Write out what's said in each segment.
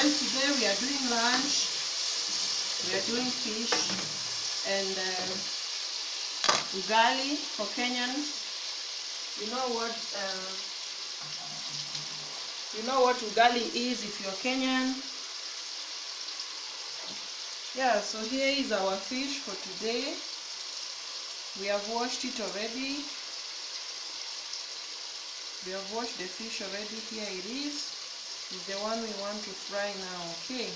guys, today we are doing lunch. We are doing fish and ugali for Kenyans. You know what ugali is if you're Kenyan. Yeah, so here is our fish for today. We have washed it already. We have washed the fish already. Here it is. It's the one we want to fry now, okay?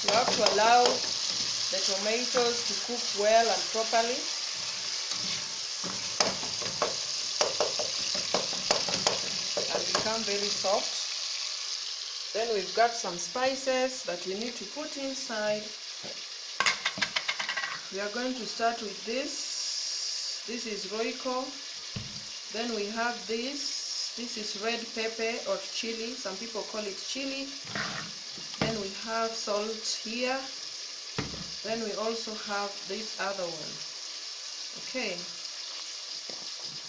You have to allow the tomatoes to cook well and properly. And become very soft. Then we've got some spices that we need to put inside. We are going to start with this. This is roiko. Then we have this. This is red pepper or chili. Some people call it chili. Then we have salt here. Then we also have this other one. Okay.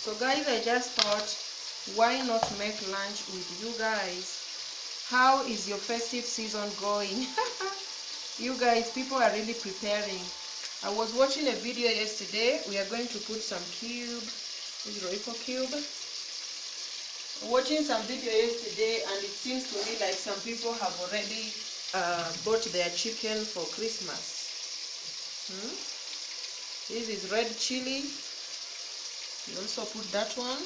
So guys, I just thought, why not make lunch with you guys? How is your festive season going? You guys, people are really preparing. I was watching a video yesterday. We are going to put some cube. This is roiko cube. Watching some video yesterday, and it seems to me like some people have already bought their chicken for Christmas. This is red chili. You also put that one.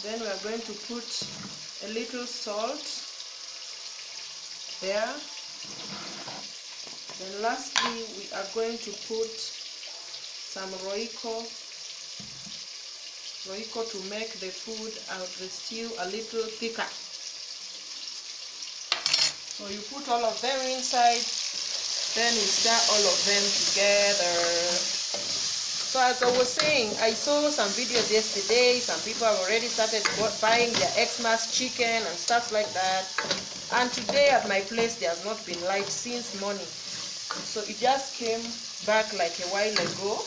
Then we are going to put a little salt there. Then lastly, we are going to put some roiko to make the food out the stew a little thicker. So you put all of them inside, then you stir all of them together. So as I was saying, I saw some videos yesterday. Some people have already started buying their Xmas chicken and stuff like that. And today at my place there has not been light since morning. So it just came back like a while ago.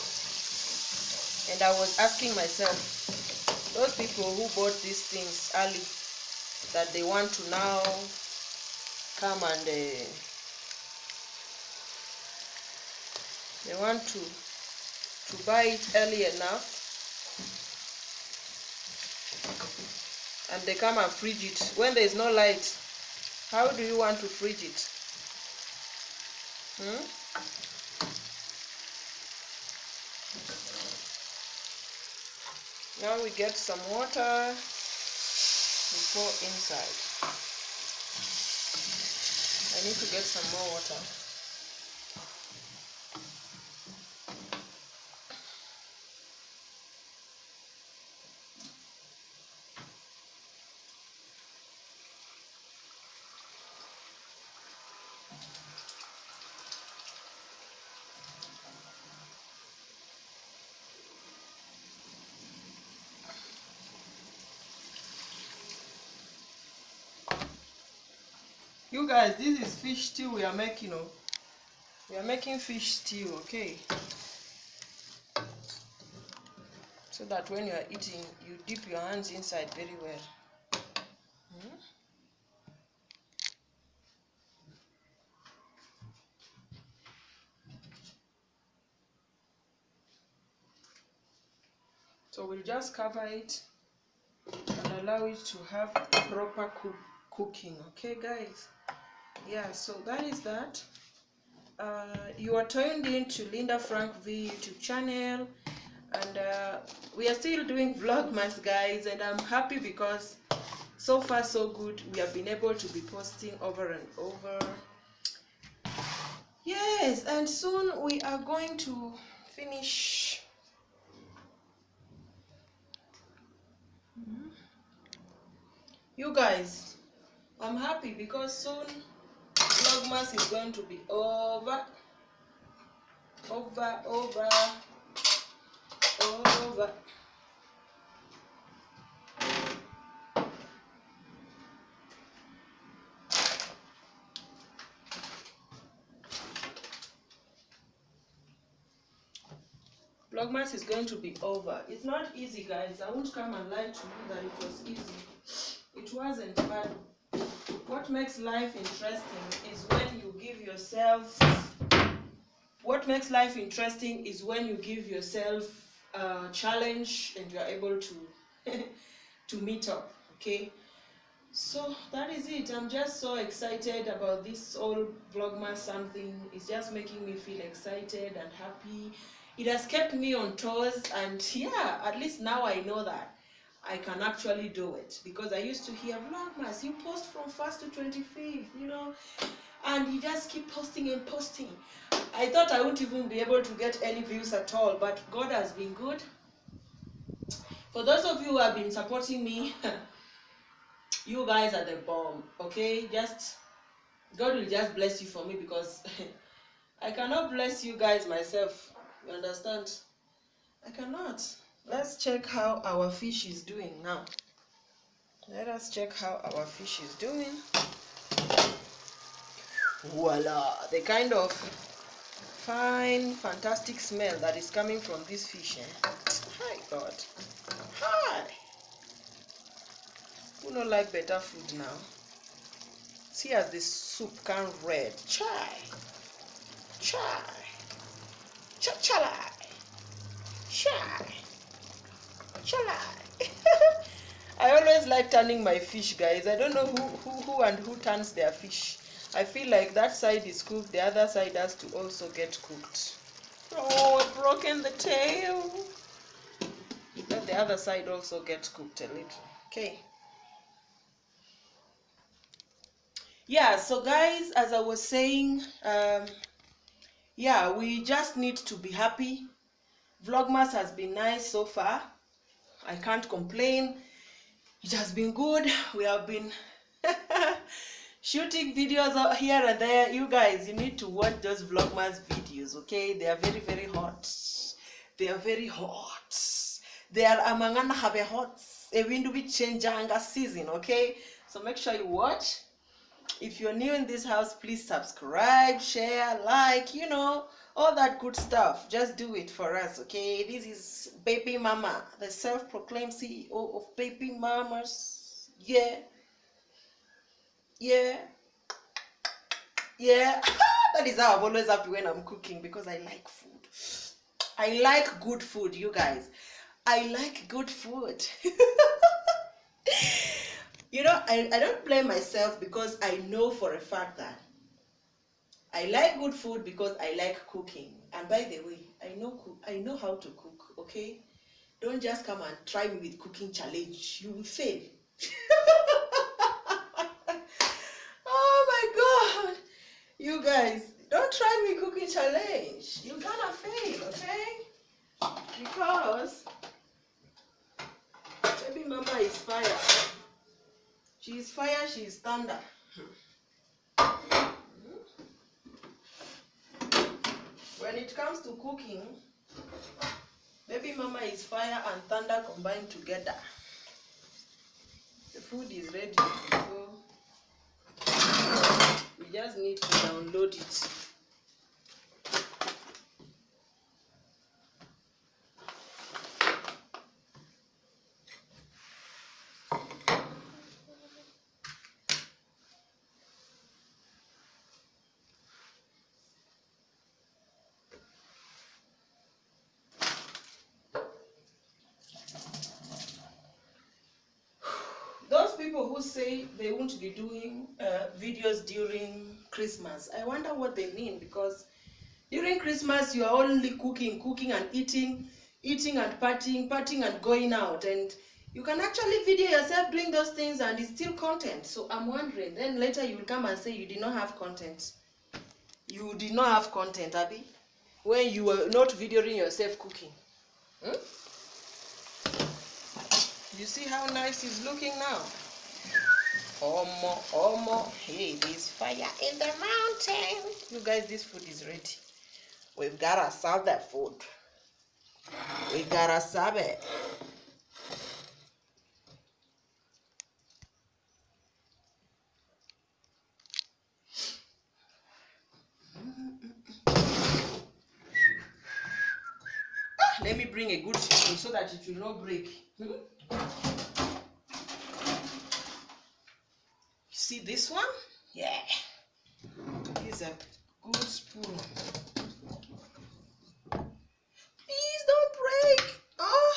And I was asking myself, those people who bought these things early, that they want to now come and they want to buy it early enough, and they come and fridge it when there is no light. How do you want to fridge it? Now we get some water, we pour inside. I need to get some more water. You guys, this is fish stew we are making. We are making fish stew, okay? So that when you are eating, you dip your hands inside very well. So we'll just cover it and allow it to have proper cooking, okay guys? Yeah, so that is that. You are tuned in to Linda Frank V YouTube channel, and we are still doing Vlogmas, guys, and I'm happy because so far so good. We have been able to be posting over and over. Yes, and soon we are going to finish. You guys, I'm happy because soon Vlogmas is going to be over. Vlogmas is going to be over. It's not easy, guys. I won't come and lie to you that it was easy. It wasn't, but what makes life interesting is when you give yourself a challenge and you are able to to meet up. Okay, so that is it. I'm just so excited about this whole Vlogmas something. It's just making me feel excited and happy. It has kept me on toes, and yeah, at least now I know that I can actually do it, because I used to hear Vlogmas, you post from 1st to 25th, you know, and you just keep posting and posting. I thought I wouldn't even be able to get any views at all, but God has been good. For those of you who have been supporting me, you guys are the bomb, okay? God will just bless you for me, because I cannot bless you guys myself. You understand? I cannot. Let's check how our fish is doing now. Let us check how our fish is doing. Voila! The kind of fine, fantastic smell that is coming from this fish. Hi, God. Hi! Who don't like better food now? See as the soup can red. Chai! Chai! Cha-chalai! Chai! Chalai! I always like turning my fish, guys. I don't know who turns their fish. I feel like that side is cooked, the other side has to also get cooked. Oh, I've broken the tail. Let the other side also get cooked a little. Okay. Yeah, so guys, as I was saying, yeah, we just need to be happy. Vlogmas has been nice so far. I can't complain. It has been good. We have been shooting videos out here and there. You guys, you need to watch those Vlogmas videos, okay? They are very, very hot. They are very hot. They are amangana have hot. A window will change season, okay? So make sure you watch. If you're new in this house, please subscribe, share, like, you know, all that good stuff. Just do it for us, okay? This is Baby Mama, the self-proclaimed CEO of Baby Mamas. Yeah. Yeah. Yeah. That is how I'm always happy when I'm cooking, because I like food. I like good food, you guys. I like good food. You know, I don't blame myself, because I know for a fact that I like good food because I like cooking. And by the way, I know how to cook, okay? Don't just come and try me with cooking challenge. You will fail. Oh my God. You guys, don't try me cooking challenge. You're gonna fail, okay? Because Baby Mama is fire. She is fire, she is thunder. When it comes to cooking, Baby Mama is fire and thunder combined together. The food is ready, so we just need to download it. Those people who say they won't be doing videos during Christmas, I wonder what they mean, because during Christmas you are only cooking and eating and partying and going out, and you can actually video yourself doing those things and it's still content. So I'm wondering, then later you will come and say you did not have content. You did not have content, Abby, when you were not videoing yourself cooking. You see how nice it's looking now? Omo. Hey, there's fire in the mountain. You guys, this food is ready. We've gotta serve that food. We gotta serve it. Let me bring a good spoon so that it will not break. See this one? Yeah. This is a good spoon. Please don't break. Oh.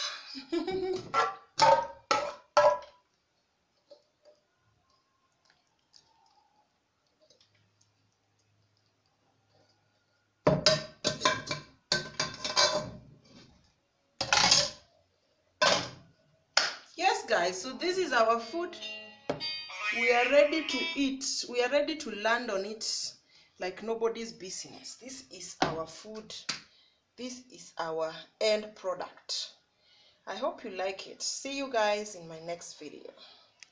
Yes, guys, so this is our food. We are ready to eat. We are ready to land on it like nobody's business. This is our food. This is our end product. I hope you like it. See you guys in my next video.